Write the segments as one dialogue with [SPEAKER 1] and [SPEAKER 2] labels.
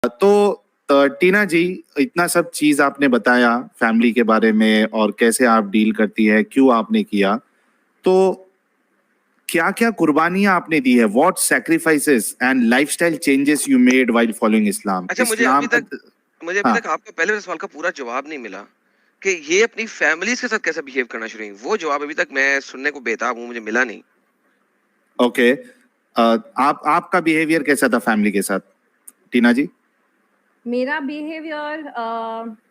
[SPEAKER 1] तो टीना जी, इतना सब चीज आपने बताया फैमिली के बारे में और कैसे आप डील करती है, क्यों आपने किया, तो क्या क्या कुर्बानियां आपने दी है, what sacrifices and lifestyle changes you made while following Islam
[SPEAKER 2] अच्छा,
[SPEAKER 1] इस्लाम
[SPEAKER 2] मुझे अभी
[SPEAKER 1] हाँ,
[SPEAKER 2] तक आपका पहले वाले सवाल का पूरा जवाब नहीं मिला कि ये अपनी फैमिलीज के साथ कैसे बिहेव करना शुरू हुई। वो जवाब अभी तक मैं सुनने को बेताब हूँ, मुझे मिला नहीं।
[SPEAKER 1] ओके। आप आपका बिहेवियर कैसा था फैमिली के साथ, टीना जी?
[SPEAKER 3] मेरा बिहेवियर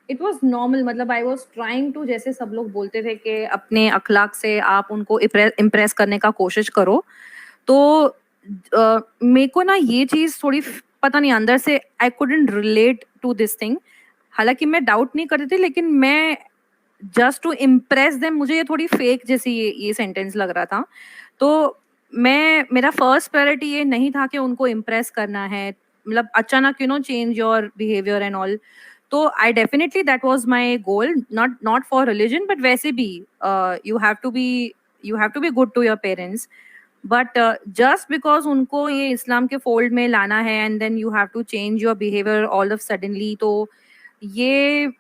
[SPEAKER 3] इट वाज नॉर्मल, मतलब आई वाज ट्राइंग टू, जैसे सब लोग बोलते थे कि अपने अखलाक से आप उनको इम्प्रेस करने का कोशिश करो। तो मेरे को ना ये चीज़ थोड़ी पता नहीं, अंदर से I couldn't relate to this thing. हालांकि मैं डाउट नहीं करती थी, लेकिन मैं जस्ट टू इम्प्रेस देम, मुझे ये थोड़ी फेक जैसी ये सेंटेंस लग रहा था। तो मेरा फर्स्ट प्रायोरिटी ये नहीं था कि उनको इम्प्रेस करना है, मतलब अचानक change your behaviour and all. तो I definitely that was my goal, not for religion, but वैसे भी you have to be good to your parents. But just because उनको ये इस्लाम के फोल्ड में लाना है and then you have to change your behaviour all of suddenly, तो ये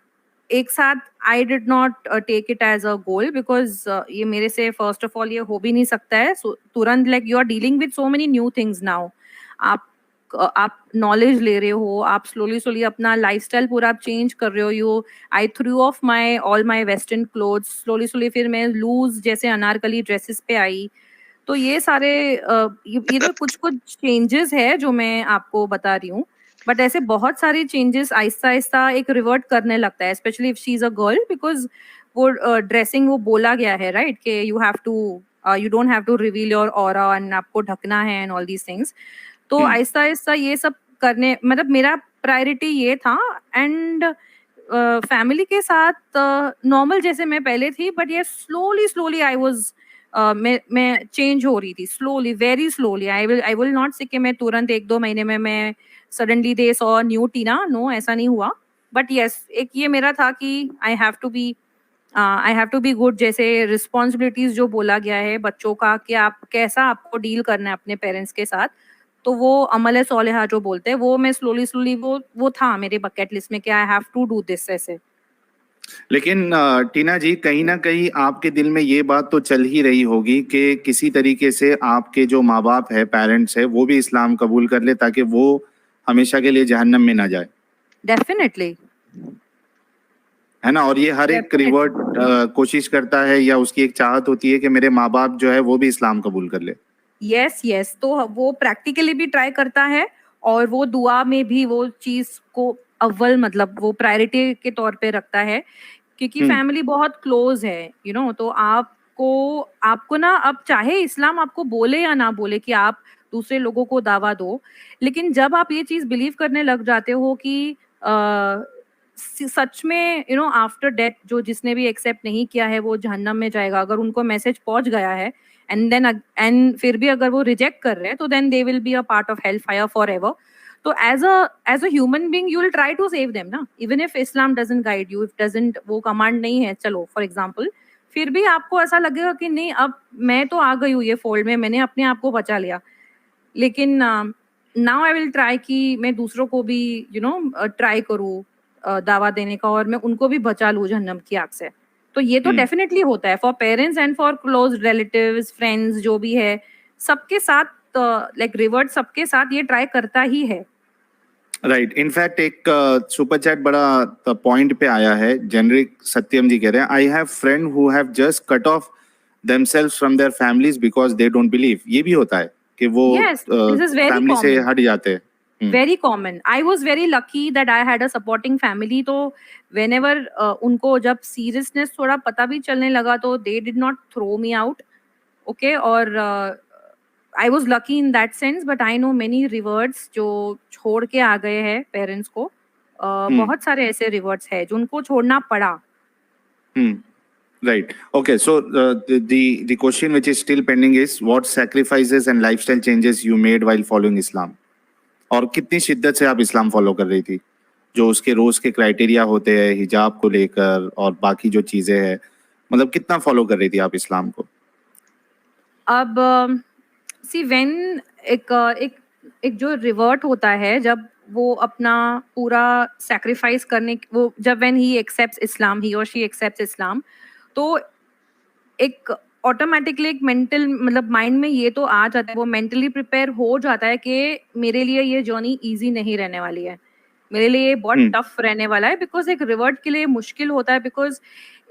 [SPEAKER 3] एक साथ I did not take it as a goal, because ये मेरे से फर्स्ट ऑफ ऑल ये हो भी नहीं सकता है तुरंत। Like you are dealing with so many new things now. आप आप नॉलेज ले रहे हो, आप स्लोली स्लोली अपना लाइफस्टाइल पूरा आप चेंज कर रहे हो। You I through of my all my western clothes slowly slowly, फिर मैं लूज जैसे अनारकली ड्रेसेस पे आई। तो ये सारे ये तो कुछ कुछ चेंजेस है जो मैं आपको बता रही हूँ। बट ऐसे बहुत सारी चेंजेस आहिस्ता आहिस्ता एक रिवर्ट करने लगता है, specially if she is a girl, because वो ड्रेसिंग वो बोला गया है राइट कि you don't have to reveal your aura and आपको ढकना है एंड ऑल दीज थिंग्स। तो आहिस्ता आहिस्ता ये सब करने, मतलब मेरा प्रायोरिटी ये था। एंड फैमिली के साथ नॉर्मल जैसे मैं पहले थी, बट ये स्लोली स्लोली आई वाज मैं चेंज हो रही थी, slowly, very slowly. I will not say कि मैं तुरंत 1-2 महीने में मैं suddenly they saw new Tina, no, ऐसा नहीं हुआ। बट यस, एक ये मेरा था कि I have to be good, जैसे रिस्पॉन्सिबिलिटीज जो बोला गया है बच्चों का कि आप कैसा आपको डील करना है अपने पेरेंट्स के साथ। तो वो अमल सौलेहा जो बोलते हैं, वो मैं स्लोली स्लोली वो था मेरे बकेट लिस्ट में कि I have to do this ऐसे।
[SPEAKER 1] लेकिन टीना जी, कहीं ना कहीं आपके दिल में ये बात तो चल ही रही होगी कि किसी तरीके से आपके जो माँ बाप है, पेरेंट्स है, वो भी इस्लाम कबूल कर ले ताकि वो हमेशा के लिए जहन्नम में ना जाए।
[SPEAKER 3] डेफिनेटली।
[SPEAKER 1] है ना? और ये हर एक रिवर्ट कोशिश करता है या उसकी एक चाहत होती है कि मेरे माँ बाप जो है वो भी इस्लाम कबूल कर ले।
[SPEAKER 3] यस यस, तो वो प्रैक्टिकली भी ट्राई करता है और वो दुआ में भी वो चीज को अव्वल, मतलब वो प्रायोरिटी के तौर पे रखता है, क्योंकि फैमिली बहुत क्लोज है तो आपको आपको ना, अब चाहे इस्लाम आपको बोले या ना बोले कि आप दूसरे लोगों को दावा दो, लेकिन जब आप ये चीज बिलीव करने लग जाते हो कि सच में आफ्टर डेथ जो जिसने भी एक्सेप्ट नहीं किया है वो जहन्नम में जाएगा, अगर उनको मैसेज पहुंच गया है, एंड फिर भी अगर वो रिजेक्ट कर रहे हैं, तो then they will be a part of hell fire for ever. तो as a human being you will try to save them ना, even if Islam doesn't guide you, if doesn't वो कमांड नहीं है, चलो फॉर एग्जांपल, फिर भी आपको ऐसा लगेगा कि नहीं, अब मैं तो आ गई हूँ ये फोल्ड में, मैंने अपने आप को बचा लिया। लेकिन नाउ आई विल ट्राई कि मैं दूसरों को भी ट्राई करूँ दावा देने का, और मैं उनको भी बचा लूँ जहन्नम की आग से। तो ये तो डेफिनेटली होता है for parents and for close relatives, friends जो भी है, सबके साथ, लाइक रिवर्ट सबके साथ ये ट्राई करता ही है।
[SPEAKER 1] राइट। इनफैक्ट एक सुपर चैट बड़ा पॉइंट पे आया है। जेनरिक सत्यम जी कह रहे हैं, I have friend who have just cut off themselves from their families because they don't believe. ये भी होता है कि वो
[SPEAKER 3] Yes, this is very
[SPEAKER 1] family से
[SPEAKER 3] common.
[SPEAKER 1] हट जाते हैं।
[SPEAKER 3] Very common. I was very lucky that I had a supporting family. तो whenever उनको जब seriousness थोड़ा पता भी चलने लगा, तो they did not throw me out. Okay, और I was lucky in that sense. But I know many reverts जो छोड़ के आ गए हैं parents को। बहुत सारे ऐसे reverts हैं जो उनको छोड़ना पड़ा।
[SPEAKER 1] Right. Okay. So the question which is still pending is what sacrifices and lifestyle changes you made while following Islam? और कितनी शिद्दत से आप इस्लाम फॉलो कर रही थी, जो उसके रोज के क्राइटेरिया होते हैं हिजाब को लेकर और बाकी जो चीजें हैं, मतलब कितना फॉलो कर रही थी आप इस्लाम को?
[SPEAKER 3] अब सी व्हेन एक एक एक जो रिवर्ट होता है, जब वो अपना पूरा सैक्रिफाइस करने वो जब व्हेन ही एक्सेप्ट्स इस्लाम, ही और शी एक्सेप्ट्स इस्लाम, तो एक ऑटोमेटिकली एक मेंटल मतलब माइंड में ये तो आ जाता है, वो मेंटली प्रिपेयर हो जाता है कि मेरे लिए ये जर्नी इजी नहीं रहने वाली है, मेरे लिए ये बहुत
[SPEAKER 1] हम्म
[SPEAKER 3] टफ रहने वाला है। बिकॉज एक रिवर्ट के लिए मुश्किल होता है, बिकॉज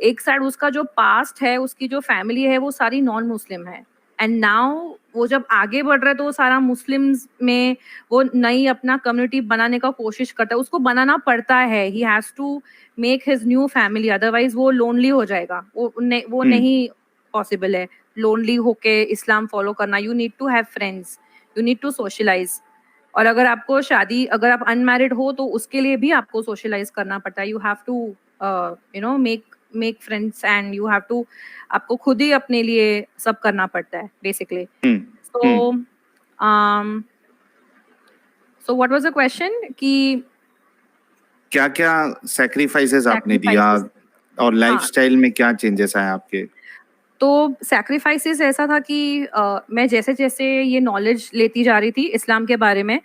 [SPEAKER 3] एक साइड उसका जो पास्ट है, उसकी जो फैमिली है, वो सारी नॉन मुस्लिम है, एंड नाउ वो जब आगे बढ़ रहा है तो वो सारा मुस्लिम्स में वो नई अपना कम्युनिटी बनाने का कोशिश करता है, उसको बनाना पड़ता है, he has to make his new family, otherwise वो लोनली हो जाएगा, वो
[SPEAKER 1] हम्म
[SPEAKER 3] नहीं पॉसिबल है लोनली होके इस्लाम फॉलो करना। You need to have friends, you need to socialise, और अगर आपको शादी, अगर आप अनमैरिड हो तो उसके लिए भी आपको सोशलाइज करना पड़ता है, you have to you know make friends, and you have to, आपको खुद ही अपने लिए सब करना पड़ता है basically.
[SPEAKER 1] Hmm
[SPEAKER 3] so so what was the question कि
[SPEAKER 1] क्या क्या सैक्रिफाइसेस आपने दिया
[SPEAKER 3] sacrifices,
[SPEAKER 1] और
[SPEAKER 3] हाँ,
[SPEAKER 1] लाइफस्टाइल में क्या चेंजेस आए आपके?
[SPEAKER 3] तो सैक्रिफाइसेस ऐसा था कि मैं जैसे जैसे ये नॉलेज लेती जा रही थी इस्लाम के बारे में,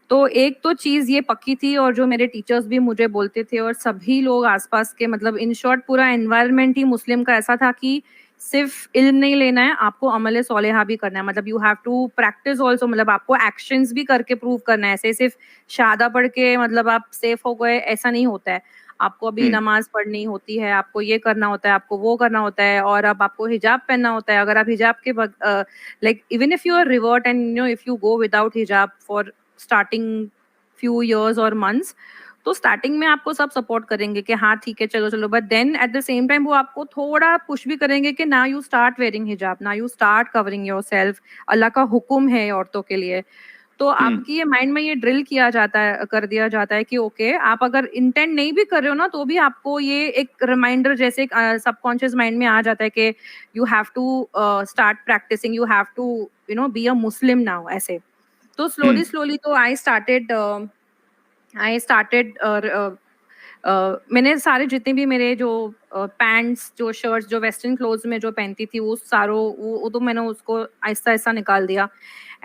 [SPEAKER 3] तो एक तो चीज़ ये पक्की थी, और जो मेरे टीचर्स भी मुझे बोलते थे और सभी लोग आसपास के, मतलब इन शॉर्ट पूरा एनवायरनमेंट ही मुस्लिम का ऐसा था कि सिर्फ इल्म नहीं लेना है, आपको अमल सोलेहा भी करना है, मतलब you have to practise also, मतलब आपको एक्शंस भी करके प्रूव करना है, ऐसे सिर्फ शहादा पढ़ के मतलब आप सेफ हो गए ऐसा नहीं होता है। आपको अभी
[SPEAKER 1] हम्म
[SPEAKER 3] नमाज पढ़नी होती है, आपको ये करना होता है, आपको वो करना होता है, और अब आपको हिजाब पहनना होता है। अगर आप हिजाब के like even if you are revert and you know if you go without हिजाब फॉर स्टार्टिंग फ्यू इयर्स और मंथ्स, तो स्टार्टिंग में आपको सब सपोर्ट करेंगे कि हाँ ठीक है चलो चलो, but then at the same time वो आपको थोड़ा पुश भी करेंगे कि ना यू स्टार्ट वेयरिंग हिजाब, ना यू स्टार्ट कवरिंग योरसेल्फ, अल्लाह का हुक्म है औरतों के लिए। तो
[SPEAKER 1] हम्म
[SPEAKER 3] आपकी ये माइंड में ये ड्रिल किया जाता है, कर दिया जाता है कि ओके आप अगर इंटेंट नहीं भी कर रहे हो ना, तो भी आपको ये एक रिमाइंडर जैसे सबकॉन्शियस माइंड में आ जाता है कि you have to start practising, you have to you know be a Muslim now, ऐसे। तो
[SPEAKER 1] हम्म
[SPEAKER 3] स्लोली स्लोली तो आई स्टार्टेड मैंने सारे जितने भी मेरे जो पैंट्स, जो शर्ट्स, जो वेस्टर्न क्लोथ्स में जो पहनती थी, वो सारों वो तो मैंने उसको आहिस्ता आहिस्ता निकाल दिया।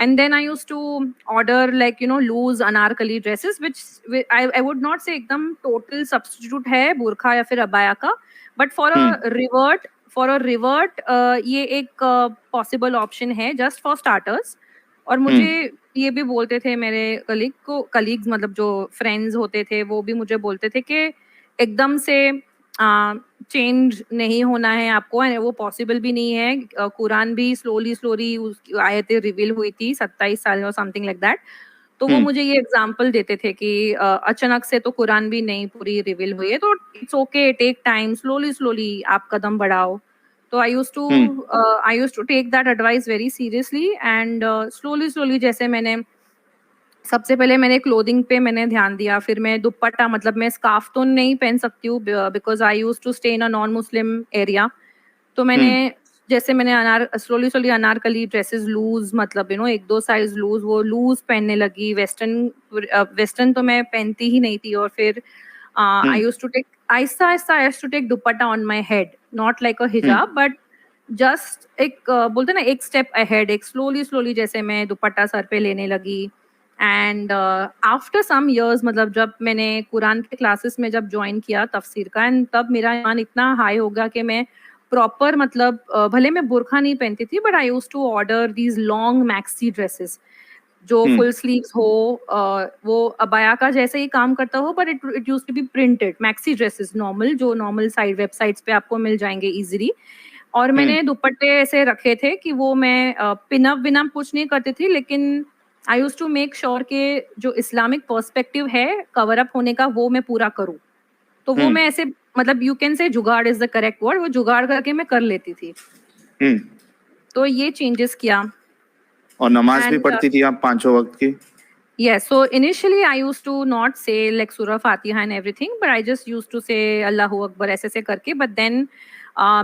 [SPEAKER 3] And then I used to order like you know loose anarkali dresses which I would not say एकदम टोटल सब्स्टिट्यूट है बुरखा या फिर अबाया का, बट फॉर अ रिवर्ट ये एक पॉसिबल ऑप्शन है जस्ट फॉर स्टार्टर्स। और मुझे
[SPEAKER 1] हम्म
[SPEAKER 3] ये भी बोलते थे मेरे कलीग्स, मतलब जो फ्रेंड्स होते थे, वो भी मुझे बोलते थे कि एकदम से चेंज नहीं होना है आपको, and वो पॉसिबल भी नहीं है। कुरान भी स्लोली स्लोली उसकी आयतें रिवील हुई थी 27 साल और समथिंग लाइक दैट। तो वो
[SPEAKER 1] हम्म
[SPEAKER 3] मुझे ये एग्जांपल देते थे कि अचानक से तो कुरान भी नहीं पूरी रिवील हुई है, तो it's okay, take time, slowly slowly आप कदम बढ़ाओ। तो
[SPEAKER 1] hmm
[SPEAKER 3] I used to take that advice very seriously, and slowly slowly जैसे मैंने सबसे पहले मैंने क्लोथिंग पे मैंने ध्यान दिया, फिर मैं दुपट्टा, मतलब मैं स्कार्फ तो नहीं पहन सकती हूँ because I used to stay in a non Muslim area. तो मैंने
[SPEAKER 1] हम्म
[SPEAKER 3] जैसे मैंने slowly slowly anarkali dresses loose, मतलब यू नो एक दो साइज लूज, वो लूज पहनने लगी। वेस्टर्न तो मैं पहनती ही नहीं थी। और फिर I
[SPEAKER 1] hmm
[SPEAKER 3] used to take आहिस्ता आहिस्ता I used to take dupatta on my head, not like a
[SPEAKER 1] hmm
[SPEAKER 3] hijab, but just एक बोलते ना एक स्टेप अहेड, एक स्लोली स्लोली जैसे मैं दुपट्टा सर पे लेने लगी। एंड आफ्टर सम इयर्स, मतलब जब मैंने कुरान के क्लासेस में जब ज्वाइन किया तफसीर का, एंड तब मेरा ईमान इतना हाई हो गया कि मैं प्रॉपर, मतलब भले मैं बुरखा नहीं पहनती थी, but I used to order these long maxi dresses जो
[SPEAKER 1] हम्म
[SPEAKER 3] फुल स्लीव्स हो, वो अबाया का जैसे ही काम करता हो, but it used to be printed maxi dresses, normal, जो नॉर्मल साइड वेबसाइट्स पे आपको मिल जाएंगे इजीली। और
[SPEAKER 1] हम्म
[SPEAKER 3] मैंने दुपट्टे ऐसे रखे थे कि वो मैं पिनअप विनअप कुछ नहीं करती थी, लेकिन I used to make sure कि जो इस्लामिक पर्सपेक्टिव है कवर अप होने का, वो मैं पूरा करूं। तो वो
[SPEAKER 1] हम्म
[SPEAKER 3] मैं ऐसे, मतलब यू कैन से जुगाड़ इज द करेक्ट वर्ड, वो जुगाड़ करके मैं कर लेती थी।
[SPEAKER 1] हम्म
[SPEAKER 3] तो ये चेंजेस किया।
[SPEAKER 1] और नमाज भी
[SPEAKER 3] एंड
[SPEAKER 1] पढ़ती थी आप पांचों वक्त की?
[SPEAKER 3] yes, so initially I used to not say like Surah Fatiha and everything, but I just used to say Allahu Akbar ऐसे ऐसे करके, but then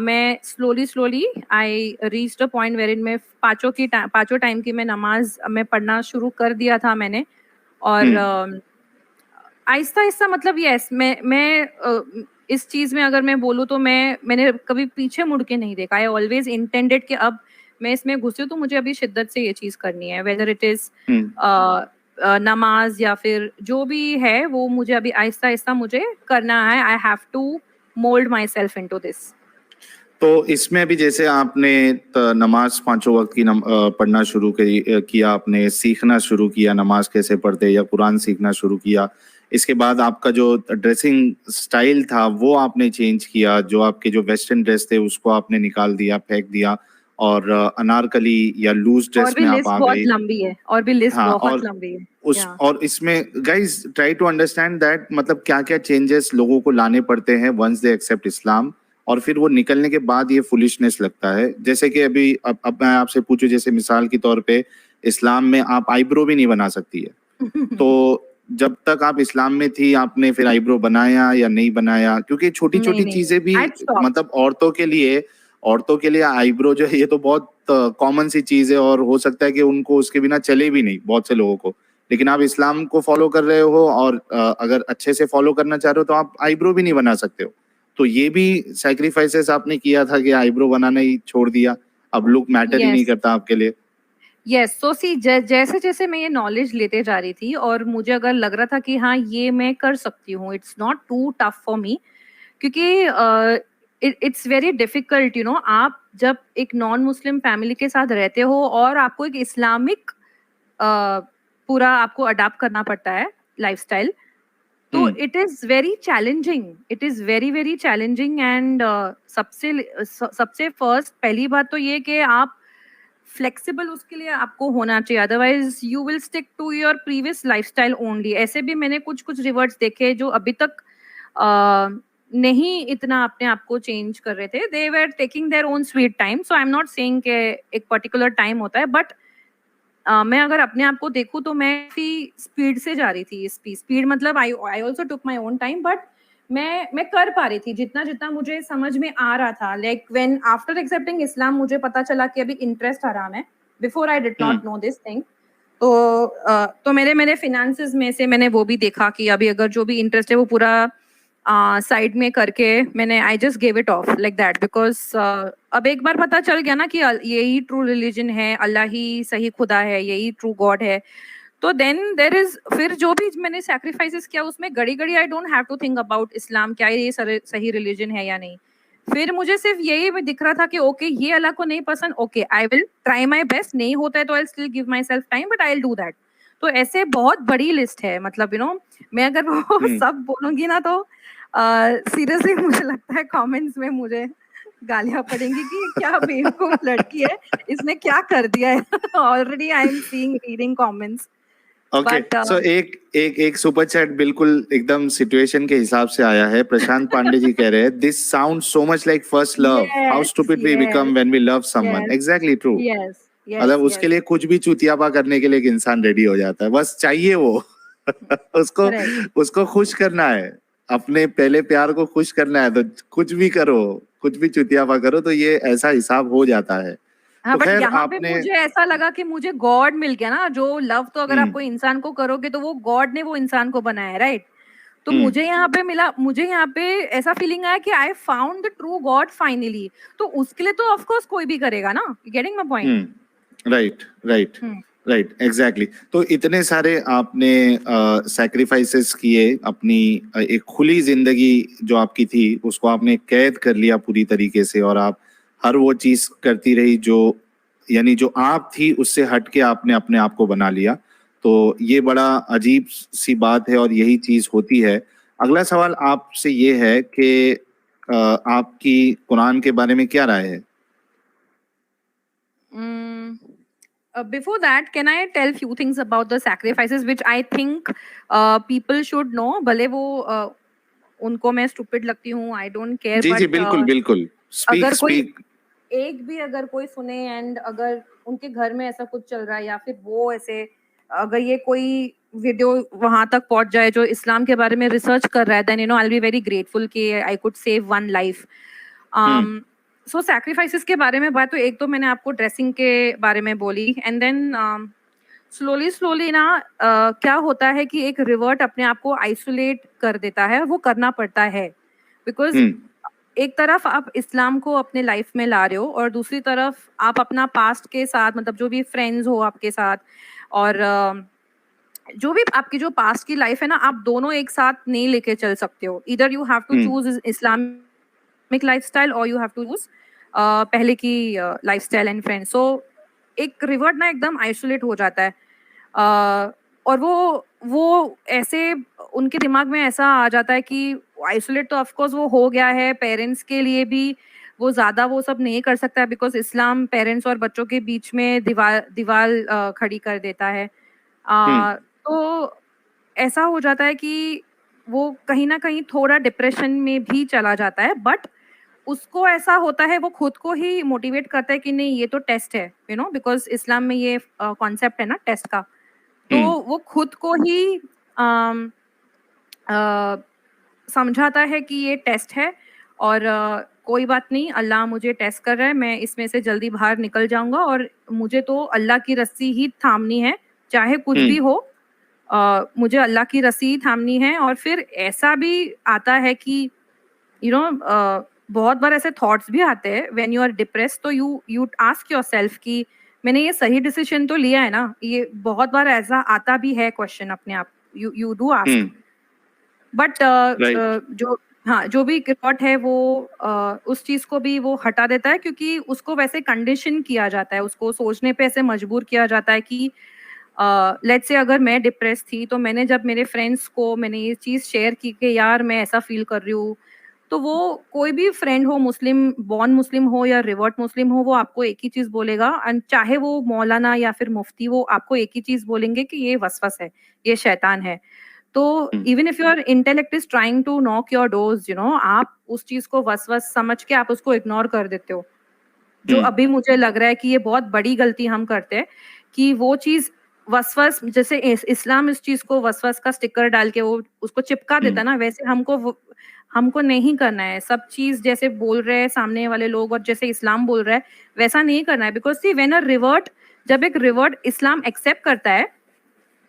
[SPEAKER 3] मैं slowly I reached a point wherein मैं पांचों टाइम की मैं नमाज मैं पढ़ना शुरू कर दिया था मैंने। और
[SPEAKER 1] हम्म
[SPEAKER 3] आहिस्ता आहिस्ता, मतलब यस, इस चीज में अगर मैं बोलूँ तो मैंने कभी पीछे मुड़ के नहीं देखा। आई ऑलवेज इंटेंडेड कि अब मैं इसमें घुसी हूँ तो मुझे अभी शिद्दत से ये चीज करनी है, वेदर इट इज
[SPEAKER 1] हम्म
[SPEAKER 3] नमाज या फिर जो भी है वो मुझे अभी आहिस्ता आहिस्ता मुझे करना है. I have to mould myself into this.
[SPEAKER 1] तो इसमें भी जैसे आपने नमाज पांचों वक्त की पढ़ना शुरू किया, आपने सीखना शुरू किया नमाज कैसे पढ़ते या कुरान सीखना शुरू किया. इसके बाद आपका जो ड्रेसिंग स्टाइल था वो आपने चेंज किया, जो आपके जो वेस्टर्न ड्रेस थे उसको आपने निकाल दिया, फेंक दिया और अनारकली या लूज
[SPEAKER 3] और
[SPEAKER 1] ड्रेस
[SPEAKER 3] भी
[SPEAKER 1] में आप
[SPEAKER 3] लिस्ट
[SPEAKER 1] आ
[SPEAKER 3] बहुत
[SPEAKER 1] गई.
[SPEAKER 3] लंबी है, और भी लिस्ट
[SPEAKER 1] हाँ,
[SPEAKER 3] बहुत
[SPEAKER 1] और
[SPEAKER 3] लंबी है. या
[SPEAKER 1] और इसमें guys try to understand that मतलब क्या क्या चेंजेस लोगों को लाने पड़ते हैं वंस दे एक्सेप्ट इस्लाम, और फिर वो निकलने के बाद ये फुलिशनेस लगता है. जैसे कि अभी अब मैं आपसे पूछूं, जैसे मिसाल के तौर पे इस्लाम में आप आईब्रो भी नहीं बना सकती है. तो जब तक आप इस्लाम में थी आपने फिर आईब्रो बनाया या नहीं बनाया? क्योंकि छोटी
[SPEAKER 3] नहीं
[SPEAKER 1] छोटी
[SPEAKER 3] नहीं,
[SPEAKER 1] चीजें भी
[SPEAKER 3] आई स्टॉप.
[SPEAKER 1] मतलब औरतों के लिए आईब्रो जो है ये तो बहुत कॉमन सी चीज है, और हो सकता है कि उनको उसके बिना चले भी नहीं बहुत से लोगों को. लेकिन आप इस्लाम को फॉलो कर रहे हो और अगर अच्छे से फॉलो करना चाह रहे हो तो आप आईब्रो भी नहीं बना सकते हो. तो ये भी सैक्रिफाइसेस आपने किया था कि आईब्रो बनाना ही छोड़ दिया, अब लुक मैटर ही नहीं
[SPEAKER 3] यस.
[SPEAKER 1] करता आपके लिए?
[SPEAKER 3] यस, सो सी जैसे जैसे मैं ये नॉलेज लेते जा रही थी और मुझे अगर लग रहा था कि हाँ ये मैं कर सकती हूँ, it's not too tough for me. क्योंकि it's very difficult, you know, आप जब एक नॉन मुस्लिम फैमिली के साथ रहते हो और आपको एक इस्लामिक पूरा आपको अडाप्ट करना पड़ता है लाइफस्टाइल. तो it is very challenging, it is very very challenging. And सबसे फर्स्ट पहली बात तो ये कि आप फ्लेक्सिबल उसके लिए आपको होना चाहिए, otherwise you will stick to your previous lifestyle only. ऐसे भी मैंने कुछ कुछ रिवर्ट्स देखे जो अभी तक नहीं इतना अपने आप को चेंज कर रहे थे. They were taking their own sweet time. So I am not saying कि एक पर्टिकुलर टाइम होता है, बट मैं अगर अपने आप को देखूं तो मैं काफी स्पीड से जा रही थी. स्पीड मतलब I also took my own time, but मैं कर पा रही थी जितना जितना मुझे समझ में आ रहा था. लाइक व्हेन आफ्टर एक्सेप्टिंग इस्लाम मुझे पता चला कि अभी इंटरेस्ट हराम है. Before I did not know this thing. तो मेरे फिनेंसेस में से मैंने वो भी देखा कि अभी अगर जो भी इंटरेस्ट है वो पूरा साइड में करके मैंने I just give it of like that. Because अब एक बार पता चल गया ना कि यही ट्रू रिलीजन है, अल्लाह ही सही खुदा है, यही ट्रू गॉड है. तो देन देर इज, फिर जो भी मैंने सैक्रिफाइसेस किया उसमें घड़ी घड़ी I don't have to think about Islam क्या ये सही रिलीजन है या नहीं. फिर मुझे सिर्फ यही भी दिख रहा था कि ओके ये अल्लाह को नहीं पसंद, okay I will try my best, नहीं होता है तो I still give my self time, but I will do that. तो ऐसे बहुत बड़ी लिस्ट है, मतलब यू नो मैं अगर वो सब बोलूंगी ना तो सीरियसली मुझे लगता है कमेंट्स में मुझे गालियां पड़ेंगी कि क्या बेवकूफ लड़की है, इसने क्या कर दिया है. Already I am seeing reading comments.
[SPEAKER 1] Okay,
[SPEAKER 3] but
[SPEAKER 1] so एक सुपर चैट बिल्कुल एकदम सिचुएशन के हिसाब से आया है. प्रशांत पांडे जी कह रहे हैं, this sound so much like first love, how
[SPEAKER 3] yes
[SPEAKER 1] stupid we become
[SPEAKER 3] yes
[SPEAKER 1] when we love someone.
[SPEAKER 3] Yes
[SPEAKER 1] exactly true.
[SPEAKER 3] Yes
[SPEAKER 1] मतलब
[SPEAKER 3] यस
[SPEAKER 1] उसके
[SPEAKER 3] यस
[SPEAKER 1] लिए कुछ भी चुतियापा करने के लिए एक इंसान रेडी हो जाता है, बस चाहिए वो. उसको
[SPEAKER 3] करेक्ट.
[SPEAKER 1] उसको खुश करना है, अपने पहले प्यार को खुश करना है, तो कुछ भी करो, कुछ भी चुतियापा करो, तो ये ऐसा हिसाब हो जाता है.
[SPEAKER 3] हाँ,
[SPEAKER 1] तो
[SPEAKER 3] बट
[SPEAKER 1] खैर
[SPEAKER 3] यहाँ पे
[SPEAKER 1] आपने
[SPEAKER 3] मुझे ऐसा लगा कि मुझे गॉड मिल गया ना. जो लव तो अगर आप कोई इंसान को करोगे तो वो गॉड ने वो इंसान को बनाया है, राइट? तो मुझे यहाँ पे मिला, मुझे यहाँ पे ऐसा फीलिंग आया कि I found the true God finally. तो उसके लिए तो ऑफ कोर्स कोई भी करेगा ना. Getting my point?
[SPEAKER 1] Right right right, exactly. तो इतने सारे आपने सैक्रिफाइसेस किए, अपनी एक खुली जिंदगी जो आपकी थी उसको आपने कैद कर लिया पूरी तरीके से, और आप हर वो चीज करती रही जो यानी जो आप थी उससे हट के आपने अपने आप को बना लिया. तो ये बड़ा अजीब सी बात है और यही चीज होती है. अगला सवाल आपसे ये है कि आपकी कुरान के बारे में क्या राय है?
[SPEAKER 3] Before that, can I tell few things about the sacrifices which I think people should know? भले वो उनको मैं stupid लगती हूँ, I don't care,
[SPEAKER 1] ji ji,
[SPEAKER 3] but
[SPEAKER 1] बिल्कुल बिल्कुल, स्पीक
[SPEAKER 3] अगर कोई
[SPEAKER 1] स्पीक.
[SPEAKER 3] एक भी अगर कोई सुने एंड अगर उनके घर में ऐसा कुछ चल रहा है या फिर वो ऐसे, अगर ये कोई वीडियो वहां तक पहुंच जाए जो इस्लाम के बारे में रिसर्च कर रहा है, then you know I will be very grateful कि I could save one life. So sacrifices के बारे में बात, तो एक तो मैंने आपको ड्रेसिंग के बारे में बोली, एंड देन स्लोली स्लोली ना क्या होता है कि एक रिवर्ट अपने आप को आइसोलेट कर देता है, वो करना पड़ता है. बिकॉज एक तरफ आप इस्लाम को अपने लाइफ में ला रहे हो और दूसरी तरफ आप अपना पास्ट के साथ, मतलब जो भी फ्रेंड्स हो आपके साथ, और जो भी आपकी जो पास्ट की लाइफ है ना, आप दोनों एक साथ नहीं लेके चल सकते हो. Either you have to
[SPEAKER 1] hmm
[SPEAKER 3] choose Islamic lifestyle और यू हैव टू चूज पहले की लाइफस्टाइल एंड फ्रेंड्स. सो एक रिवर्ट ना एकदम आइसोलेट हो जाता है. और वो ऐसे उनके दिमाग में ऐसा आ जाता है कि आइसोलेट तो ऑफ कोर्स वो हो गया है. पेरेंट्स के लिए भी वो ज्यादा वो सब नहीं कर सकता है बिकॉज इस्लाम पेरेंट्स और बच्चों के बीच में दीवार खड़ी कर देता है.
[SPEAKER 1] हम्म
[SPEAKER 3] तो ऐसा हो जाता है कि वो कहीं ना कहीं थोड़ा डिप्रेशन में भी चला जाता है. बट उसको ऐसा होता है, वो खुद को ही मोटिवेट करता है कि नहीं ये तो टेस्ट है, बिकॉज इस्लाम में ये कॉन्सेप्ट है ना टेस्ट का. तो
[SPEAKER 1] हम्म
[SPEAKER 3] वो खुद को ही अम, अ, समझाता है कि ये टेस्ट है और कोई बात नहीं, अल्लाह मुझे टेस्ट कर रहा है, मैं इसमें से जल्दी बाहर निकल जाऊंगा और मुझे तो अल्लाह की रस्सी ही थामनी है, चाहे कुछ भी
[SPEAKER 1] हम्म
[SPEAKER 3] हो. मुझे अल्लाह की रस्सी ही थामनी है. और फिर ऐसा भी आता है कि यू नो बहुत बार ऐसे थॉट्स भी आते हैं व्हेन यू आर डिप्रेस्ड. तो यू आस्क योरसेल्फ कि मैंने ये सही डिसीजन तो लिया है ना. ये बहुत बार ऐसा आता भी है क्वेश्चन अपने आप. You do ask.
[SPEAKER 1] Hmm
[SPEAKER 3] but
[SPEAKER 1] right
[SPEAKER 3] जो हाँ जो भी थॉट है वो उस चीज को भी वो हटा देता है क्योंकि उसको वैसे कंडीशन किया जाता है, उसको सोचने पे ऐसे मजबूर किया जाता है कि लेट्स से अगर मैं डिप्रेस थी तो मैंने जब मेरे फ्रेंड्स को मैंने ये चीज शेयर की कि यार मैं ऐसा फील कर रही हूँ, तो वो कोई भी फ्रेंड हो, मुस्लिम बॉर्न मुस्लिम हो या रिवर्ट मुस्लिम हो, वो आपको एक ही चीज बोलेगा. एंड चाहे वो मौलाना या फिर मुफ्ती, वो आपको एक ही चीज बोलेंगे कि ये वसवस है, ये शैतान है. तो even if your intellect is trying to knock your doors, आप उस चीज को वसवस समझ के आप उसको इग्नोर कर देते हो. जो
[SPEAKER 1] हम्म
[SPEAKER 3] अभी मुझे लग रहा है कि ये बहुत बड़ी गलती हम करते हैं कि वो चीज वसवस, जैसे इस्लाम इस चीज को वसवस का स्टिकर डाल के वो उसको चिपका देता है ना, वैसे हमको नहीं करना है. सब चीज जैसे बोल रहे हैं सामने वाले लोग और जैसे इस्लाम बोल रहा है वैसा नहीं करना है. Because see when a revert, जब एक रिवर्ट इस्लाम एक्सेप्ट करता है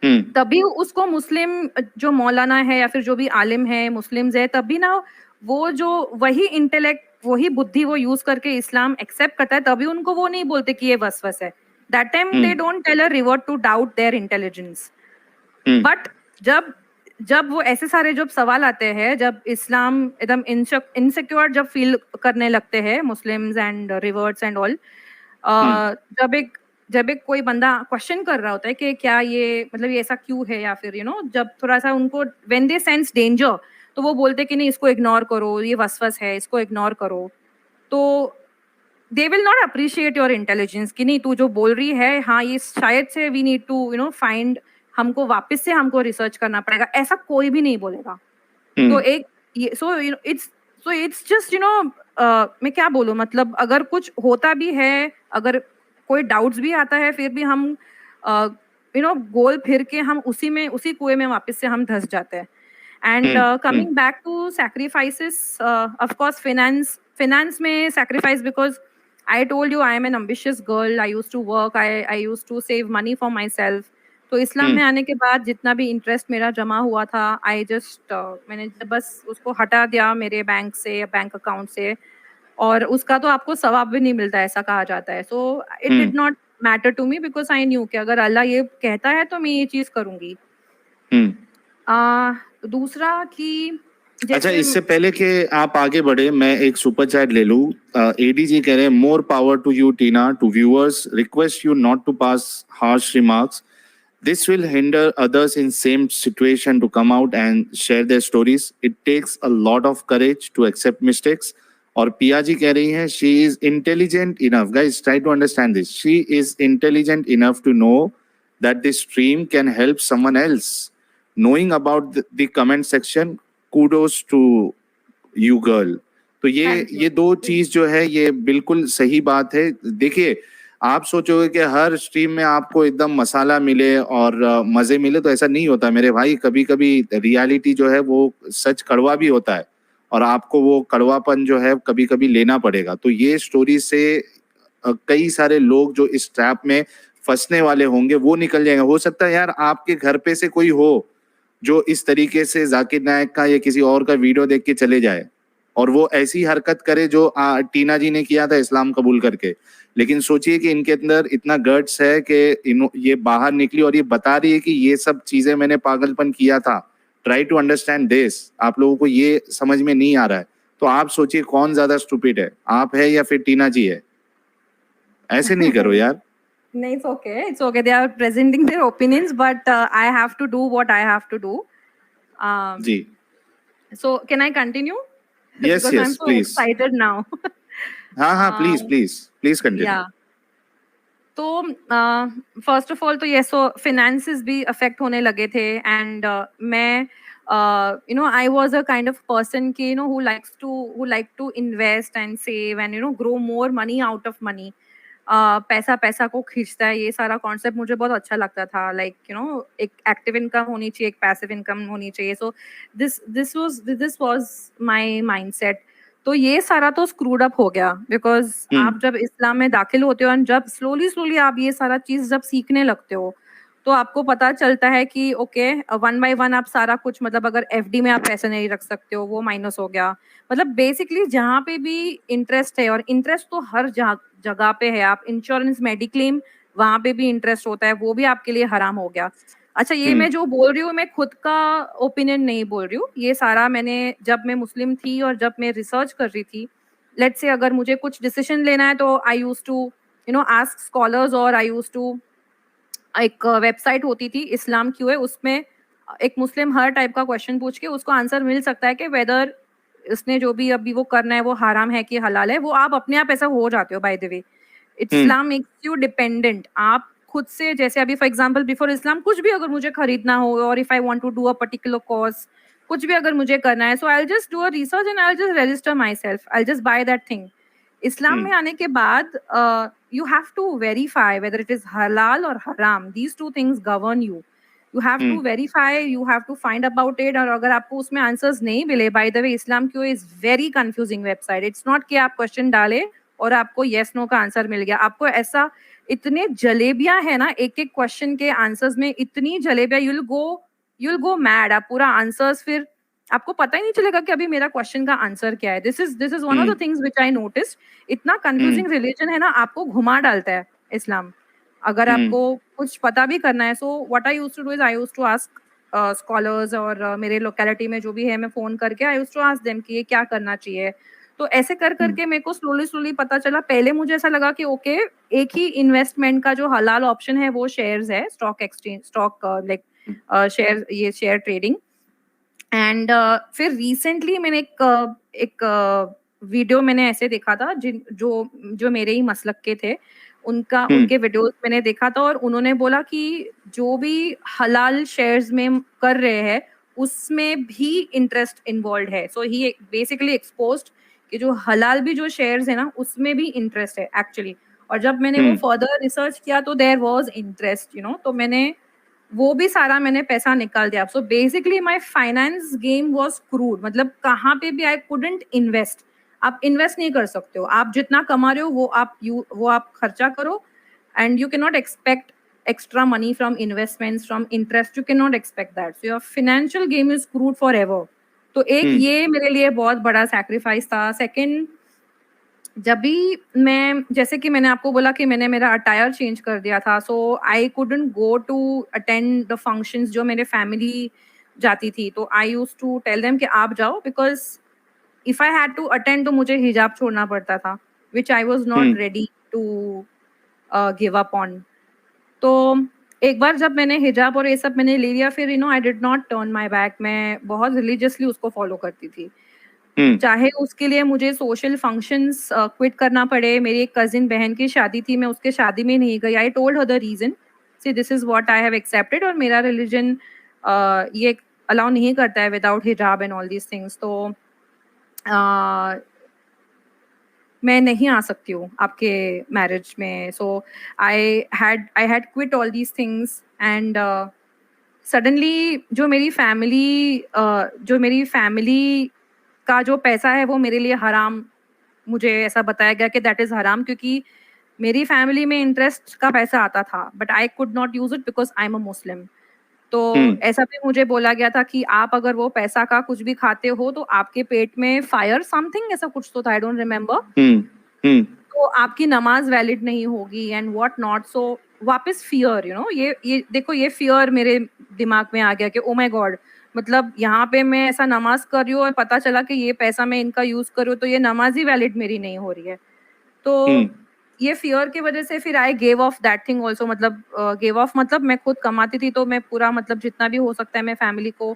[SPEAKER 1] हम्म
[SPEAKER 3] तभी उसको मुस्लिम जो मौलाना है या फिर जो भी आलिम है मुस्लिम्स है, तभी ना वो जो वही इंटेलेक्ट वही बुद्धि वो यूज करके इस्लाम एक्सेप्ट करता है, तभी उनको वो नहीं बोलते कि ये वसवस है. That time they
[SPEAKER 1] hmm
[SPEAKER 3] don't tell a revert to doubt their intelligence.
[SPEAKER 1] Hmm
[SPEAKER 3] but जब जब वो ऐसे सारे जब सवाल आते हैं, जब इस्लाम एकदम इनसिक्योर जब फील करने लगते हैं Muslims and reverts and all,
[SPEAKER 1] hmm
[SPEAKER 3] जब एक कोई बंदा क्वेश्चन कर रहा होता है कि क्या ये मतलब ये ऐसा क्यों है, या फिर जब थोड़ा सा उनको व्हेन दे सेंस डेंजर, तो वो बोलते कि नहीं इसको इग्नोर करो, ये वसवस है, इसको इग्नोर करो. तो they will not appreciate your intelligence कि नहीं तू जो बोल रही है, हाँ ये शायद से वी नीड टू फाइंड, हमको वापस से हमको रिसर्च करना पड़ेगा, ऐसा कोई भी नहीं बोलेगा. तो
[SPEAKER 1] हम्म
[SPEAKER 3] एक ये इट्स जस्ट मैं क्या बोलूं, मतलब अगर कुछ होता भी है, अगर कोई डाउट्स भी आता है, फिर भी हम गोल फिर के हम उसी कुएं में वापस से हम धंस जाते हैं. And
[SPEAKER 1] hmm
[SPEAKER 3] coming back to sacrifices, of course finance में sacrifice, because I told you I am an ambitious girl, I used to work, I used to save money for myself. तो Islam में आने के बाद जितना भी interest मेरा जमा हुआ था, मैंने बस उसको हटा दिया मेरे बैंक से या बैंक अकाउंट से. और उसका तो आपको सवाब भी नहीं मिलता, ऐसा कहा जाता है. So it
[SPEAKER 1] hmm
[SPEAKER 3] did not matter to me because I knew कि अगर अल्लाह ये कहता है तो मैं ये चीज करूंगी.
[SPEAKER 1] हम्म
[SPEAKER 3] दूसरा कि
[SPEAKER 1] अच्छा,
[SPEAKER 3] जैसे
[SPEAKER 1] इससे पहले कि आप आगे बढ़े, मैं एक सुपर चैट ले लूं. एडी जी कह रहे हैं, more power to you Tina. To viewers, request you not to pass harsh remarks. This will hinder others in same situation to come out and share their stories. It takes a lot of courage to accept mistakes. और पिया जी कह रही हैं, she is intelligent enough. Guys, try to understand this. She is intelligent enough to know that this stream can help someone else. Knowing about the comment section, kudos to you girl. तो
[SPEAKER 3] Thank you.
[SPEAKER 1] ये दो चीज जो है ये बिल्कुल सही बात है. देखिए, आप सोचोगे कि हर स्ट्रीम में आपको एकदम मसाला मिले और मजे मिले, तो ऐसा नहीं होता मेरे भाई. कभी कभी रियलिटी जो है वो सच कड़वा भी होता है और आपको वो कड़वापन जो है कभी कभी लेना पड़ेगा. तो ये स्टोरी से कई सारे लोग जो इस ट्रैप में फंसने वाले होंगे वो निकल जाएंगे. हो सकता है यार आपके घर पे से कोई हो जो इस तरीके से जाकिर नायक का या किसी और का वीडियो देख के चले जाए और वो ऐसी हरकत करे जो टीना जी ने किया था इस्लाम कबूल करके. लेकिन सोचिए कि इनके अंदर इतना गट्स है कि ये बाहर निकली और ये बता रही है कि ये सब चीजें मैंने पागलपन किया था। Try to understand this. आप लोगों को ये समझ में नहीं आ रहा है, तो आप सोचिए कौन ज्यादा स्टूपिड है, आप है या फिर टीना जी है। ऐसे नहीं करो यार।
[SPEAKER 3] No, it's okay. It's okay. They are presenting their opinions, but I have to do what I have to do.
[SPEAKER 1] जी,
[SPEAKER 3] So can I continue?
[SPEAKER 1] Yes
[SPEAKER 3] Because I'm
[SPEAKER 1] yes
[SPEAKER 3] so
[SPEAKER 1] please.
[SPEAKER 3] excited now.
[SPEAKER 1] हाँ हाँ, please
[SPEAKER 3] Um,
[SPEAKER 1] please please continue.
[SPEAKER 3] yeah. तो first of all तो ये सो finances भी affect होने लगे थे एंड मैं you know I was a kind of person कि you know who like to invest and save and you know grow more money out of money. पैसा पैसा को खींचता है, ये सारा कॉन्सेप्ट मुझे बहुत अच्छा लगता था। लाइक यू नो एक एक्टिव इनकम होनी चाहिए, एक पैसिव इनकम होनी चाहिए। So this was my mindset. तो ये सारा तो स्क्रूड अप हो गया बिकॉज आप जब इस्लाम में दाखिल होते हो और जब स्लोली स्लोली आप ये सारा चीज जब सीखने लगते हो तो आपको पता चलता है कि ओके वन बाय वन आप सारा कुछ मतलब अगर एफडी में आप पैसे नहीं रख सकते हो वो माइनस हो गया। मतलब बेसिकली जहाँ पे भी इंटरेस्ट है, और इंटरेस्ट तो हर जगह पे है, आप इंश्योरेंस मेडिक्लेम वहां पे भी इंटरेस्ट होता है, वो भी आपके लिए हराम हो गया। अच्छा ये मैं जो बोल रही हूँ मैं खुद का ओपिनियन नहीं बोल रही हूँ, ये सारा मैंने जब मैं मुस्लिम थी और जब मैं रिसर्च कर रही थी, लेट्स से अगर मुझे कुछ डिसीजन लेना है तो I use to you know ask scholars, और आई यूज टू एक वेबसाइट होती थी इस्लाम क्यू है, उसमें एक मुस्लिम हर टाइप का क्वेश्चन पूछ के उसको आंसर मिल सकता है कि वेदर इसने जो भी अभी वो करना है वो हराम है कि हलाल है। वो आप अपने आप ऐसा हो जाते हो by the way. Islam makes you dependent. आप खुद से जैसे अभी फॉर एग्जांपल बिफोर इस्लाम कुछ भी अगर मुझे खरीदना हो और if I want to do a particular cause, कुछ भी अगर मुझे करना है, so I will just do a research and I will just register my self, I just buy that thing. इस्लाम में आने के बाद you have to verify whether it is halal or haram. These two things govern you. You have to verify, you have to find about it. और अगर आपको उसमें answers नहीं मिले, by the way Islam क्यों is very confusing website. It's not कि आप question डाले और आपको yes no का आंसर मिल गया। आपको ऐसा इतने जलेबियां है ना, एक एक क्वेश्चन के आंसर्स में इतनी जलेबियां, you'll go mad। आप पूरा आंसर्स फिर आपको पता ही नहीं चलेगा कि अभी मेरा क्वेश्चन का आंसर क्या है। This is one of the things which I noticed. इतना कंफ्यूजिंग रिलीजन है ना, आपको घुमा डालता है इस्लाम अगर आपको कुछ पता भी करना है। So what I used to do is I used to ask scholars, और मेरे लोकेलिटी में जो भी है मैं फोन करके I used to ask them कि ये क्या करना चाहिए। तो ऐसे कर करके मेरे को स्लोली स्लोली पता चला। पहले मुझे ऐसा लगा कि ओके एक ही इन्वेस्टमेंट का जो हलाल ऑप्शन है वो शेयर्स है, stock exchange, stock like share, ये शेयर ट्रेडिंग। एंड फिर रिसेंटली मैंने एक वीडियो मैंने ऐसे देखा था जिन जो जो मेरे ही मसलक के थे, उनके वीडियोस मैंने देखा था, और उन्होंने बोला कि जो भी हलाल शेयर्स में कर रहे हैं उसमें भी इंटरेस्ट इन्वॉल्व है। सो ही बेसिकली एक्सपोज्ड कि जो हलाल भी जो शेयर्स है ना उसमें भी इंटरेस्ट है एक्चुअली। और जब मैंने वो फर्दर रिसर्च किया तो there was interest, you know, तो मैंने वो भी सारा मैंने पैसा निकाल दिया। So basically my finance game was crude. मतलब कहाँ पे भी आई कुडंट इन्वेस्ट। आप इन्वेस्ट नहीं कर सकते हो, आप जितना कमा रहे हो वो आप खर्चा करो, and you can not expect extra money from investments, from interest, you can not expect that. So your financial game is crude for ever. तो एक ये मेरे लिए बहुत बड़ा सैक्रिफाइस था। सेकेंड, जब भी मैं, जैसे कि मैंने आपको बोला कि मैंने मेरा अटायर चेंज कर दिया था, so I couldn't go to attend the functions जो मेरे फैमिली जाती थी। तो I used to tell them कि आप जाओ, because if I had to attend तो मुझे हिजाब छोड़ना पड़ता था, which I was not ready to give up on. तो एक बार जब मैंने हिजाब और ये सब मैंने ले लिया, फिर you know I did not turn my back. मैं बहुत रिलीजियसली उसको फॉलो करती थी, चाहे उसके लिए मुझे सोशल फंक्शंस क्विट करना पड़े। मेरी एक कजिन बहन की शादी थी, मैं उसके शादी में नहीं गई। I told her the reason, see this is what I have accepted, और मेरा रिलीजन ये अलाउ नहीं करता है विदाउट हिजाब एंड ऑल दीज थिंग्स। तो मैं नहीं आ सकती हूँ आपके मैरिज में। So I had quit all these things, and suddenly जो मेरी फैमिली का जो पैसा है वो मेरे लिए हराम, मुझे ऐसा बताया गया कि दैट इज हराम, क्योंकि मेरी फैमिली में इंटरेस्ट का पैसा आता था but I could not use it because I am a Muslim. तो ऐसा भी मुझे बोला गया था कि आप अगर वो पैसा का कुछ भी खाते हो तो आपके पेट में फायर समथिंग ऐसा कुछ तो था, आई डोंट रिमेम्बर। तो आपकी नमाज वैलिड नहीं होगी एंड व्हाट नॉट। सो वापस फियर, यू नो, ये देखो, ये फियर मेरे दिमाग में आ गया कि ओ माय गॉड, मतलब यहाँ पे मैं ऐसा नमाज कर रही हूँ और पता चला कि ये पैसा मैं इनका यूज कर रही हूँ, तो ये नमाज ही वैलिड मेरी नहीं हो रही है। तो ये फियर की वजह से फिर I gave of that thing also. मतलब गेव ऑफ मतलब मैं खुद कमाती थी, तो मैं पूरा, मतलब जितना भी हो सकता है मैं फैमिली को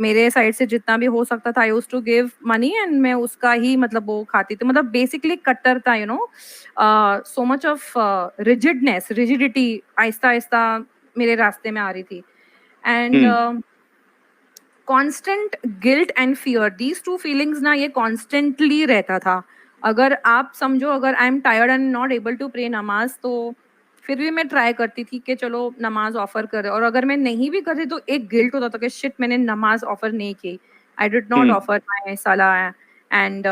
[SPEAKER 3] मेरे साइड से जितना भी हो सकता था, I used to give money and मैं उसका ही मतलब वो खाती थी। मतलब बेसिकली कट्टर था, you know, so much of rigidity आहिस्ता आहिस्ता मेरे रास्ते में आ रही थी। And constant guilt and fear, these two feelings ना, ये कॉन्स्टेंटली रहता था। अगर आप समझो, अगर I am tired and not able to pray नमाज, तो फिर भी मैं ट्राई करती थी कि चलो नमाज ऑफर करे, और अगर मैं नहीं भी करती तो एक गिल्ट होता था कि शिट, मैंने नमाज ऑफर नहीं की, I did not offer my सला। And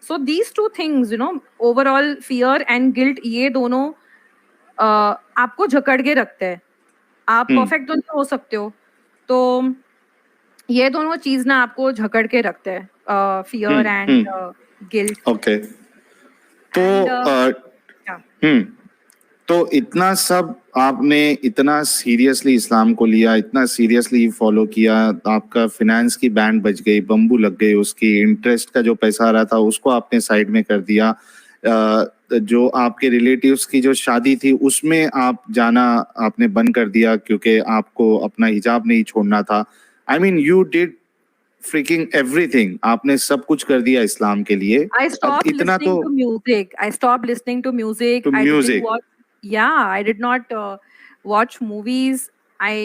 [SPEAKER 3] so these two things, you know, overall fear and guilt, ये दोनों आपको जकड़ के रखते हैं। आप परफेक्ट तो नहीं हो सकते हो, तो ये दोनों चीज ना आपको जकड़ के रखते हैं, फियर एंड गिल्ट।
[SPEAKER 1] ओके, तो तो इतना सब आपने इतना सीरियसली इस्लाम को लिया, इतना सीरियसली फॉलो किया, आपका फिनेंस की बैंड बज गई, बम्बू लग गई, उसकी इंटरेस्ट का जो पैसा आ रहा था उसको आपने साइड में कर दिया, जो आपके रिलेटिव्स की जो शादी थी उसमें आप जाना आपने बंद कर दिया क्योंकि आपको अपना हिजाब नहीं छोड़ना था। I mean you did freaking everything, आपने सब कुछ कर दिया इस्लाम के लिए।
[SPEAKER 3] I stopped
[SPEAKER 1] इतना
[SPEAKER 3] listening
[SPEAKER 1] तो
[SPEAKER 3] to music. I stopped listening to music.
[SPEAKER 1] to
[SPEAKER 3] I didn't
[SPEAKER 1] music.
[SPEAKER 3] watch. Yeah, I did not watch movies. I